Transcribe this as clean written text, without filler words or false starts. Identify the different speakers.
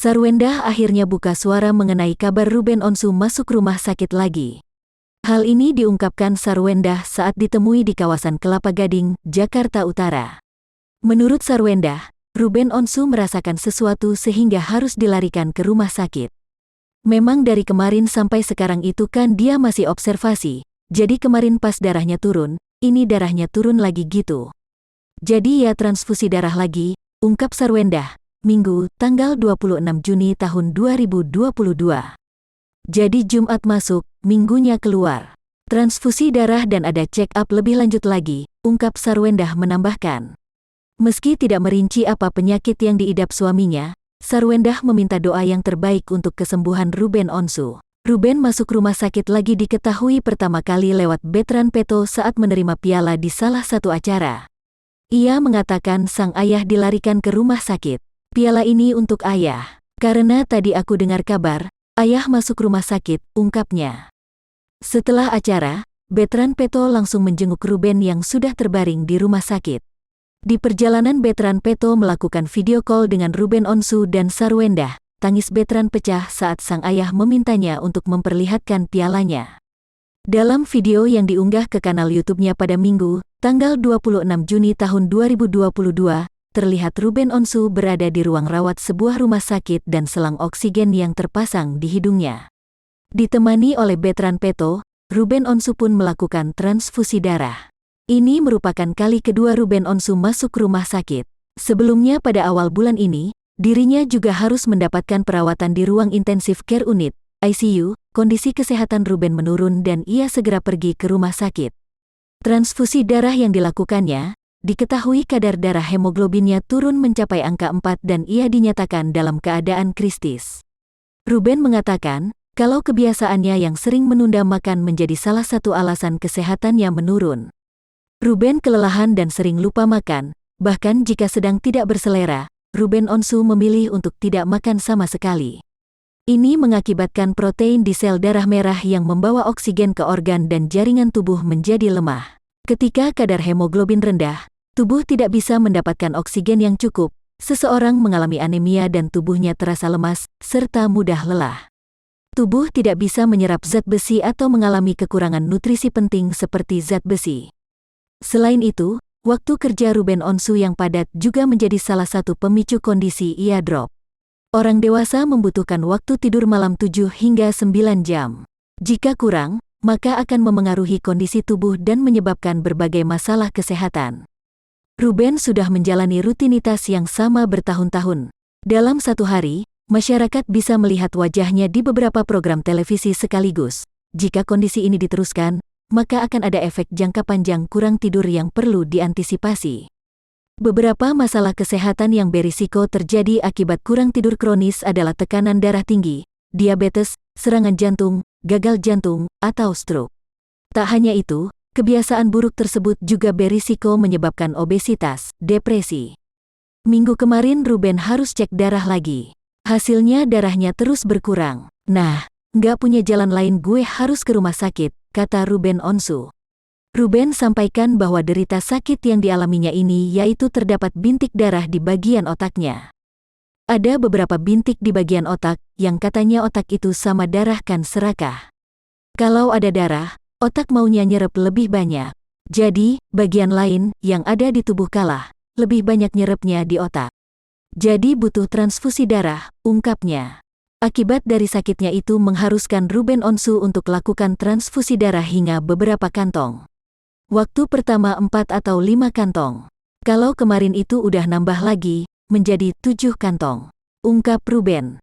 Speaker 1: Sarwendah akhirnya buka suara mengenai kabar Ruben Onsu masuk rumah sakit lagi. Hal ini diungkapkan Sarwendah saat ditemui di kawasan Kelapa Gading, Jakarta Utara. Menurut Sarwendah, Ruben Onsu merasakan sesuatu sehingga harus dilarikan ke rumah sakit. Memang dari kemarin sampai sekarang itu kan dia masih observasi, jadi kemarin pas darahnya turun, ini darahnya turun lagi gitu. Jadi ya transfusi darah lagi, ungkap Sarwendah. Minggu, tanggal 26 Juni tahun 2022. Jadi Jumat masuk, Minggunya keluar. Transfusi darah dan ada check up lebih lanjut lagi, ungkap Sarwendah menambahkan. Meski tidak merinci apa penyakit yang diidap suaminya, Sarwendah meminta doa yang terbaik untuk kesembuhan Ruben Onsu. Ruben masuk rumah sakit lagi diketahui pertama kali lewat Betran Peto saat menerima piala di salah satu acara. Ia mengatakan sang ayah dilarikan ke rumah sakit. Piala ini untuk ayah. Karena tadi aku dengar kabar, ayah masuk rumah sakit, ungkapnya. Setelah acara, Betran Peto langsung menjenguk Ruben yang sudah terbaring di rumah sakit. Di perjalanan Betran Peto melakukan video call dengan Ruben Onsu dan Sarwendah. Tangis Betran pecah saat sang ayah memintanya untuk memperlihatkan pialanya. Dalam video yang diunggah ke kanal YouTube-nya pada Minggu, tanggal 26 Juni tahun 2022, terlihat Ruben Onsu berada di ruang rawat sebuah rumah sakit dan selang oksigen yang terpasang di hidungnya. Ditemani oleh Betran Peto, Ruben Onsu pun melakukan transfusi darah. Ini merupakan kali kedua Ruben Onsu masuk rumah sakit. Sebelumnya pada awal bulan ini, dirinya juga harus mendapatkan perawatan di ruang intensive care unit, ICU. Kondisi kesehatan Ruben menurun dan ia segera pergi ke rumah sakit. Transfusi darah yang dilakukannya, diketahui kadar darah hemoglobinnya turun mencapai angka 4 dan ia dinyatakan dalam keadaan kritis. Ruben mengatakan, kalau kebiasaannya yang sering menunda makan menjadi salah satu alasan kesehatannya menurun. Ruben kelelahan dan sering lupa makan, bahkan jika sedang tidak berselera, Ruben Onsu memilih untuk tidak makan sama sekali. Ini mengakibatkan protein di sel darah merah yang membawa oksigen ke organ dan jaringan tubuh menjadi lemah. Ketika kadar hemoglobin rendah, tubuh tidak bisa mendapatkan oksigen yang cukup, seseorang mengalami anemia dan tubuhnya terasa lemas, serta mudah lelah. Tubuh tidak bisa menyerap zat besi atau mengalami kekurangan nutrisi penting seperti zat besi. Selain itu, waktu kerja Ruben Onsu yang padat juga menjadi salah satu pemicu kondisi ia drop. Orang dewasa membutuhkan waktu tidur malam 7 hingga 9 jam. Jika kurang, maka akan memengaruhi kondisi tubuh dan menyebabkan berbagai masalah kesehatan. Ruben sudah menjalani rutinitas yang sama bertahun-tahun. Dalam satu hari, masyarakat bisa melihat wajahnya di beberapa program televisi sekaligus. Jika kondisi ini diteruskan, maka akan ada efek jangka panjang kurang tidur yang perlu diantisipasi. Beberapa masalah kesehatan yang berisiko terjadi akibat kurang tidur kronis adalah tekanan darah tinggi, diabetes, serangan jantung, gagal jantung, atau stroke. Tak hanya itu, kebiasaan buruk tersebut juga berisiko menyebabkan obesitas, depresi. Minggu kemarin Ruben harus cek darah lagi. Hasilnya darahnya terus berkurang. Nah, nggak punya jalan lain gue harus ke rumah sakit, kata Ruben Onsu. Ruben sampaikan bahwa derita sakit yang dialaminya ini yaitu terdapat bintik darah di bagian otaknya. Ada beberapa bintik di bagian otak yang katanya otak itu sama darah kan serakah. Kalau ada darah, otak maunya nyerap lebih banyak. Jadi, bagian lain yang ada di tubuh kalah, lebih banyak nyerapnya di otak. Jadi butuh transfusi darah, ungkapnya. Akibat dari sakitnya itu mengharuskan Ruben Onsu untuk lakukan transfusi darah hingga beberapa kantong. Waktu pertama 4 atau 5 kantong. Kalau kemarin itu udah nambah lagi, menjadi 7 kantong, ungkap Ruben.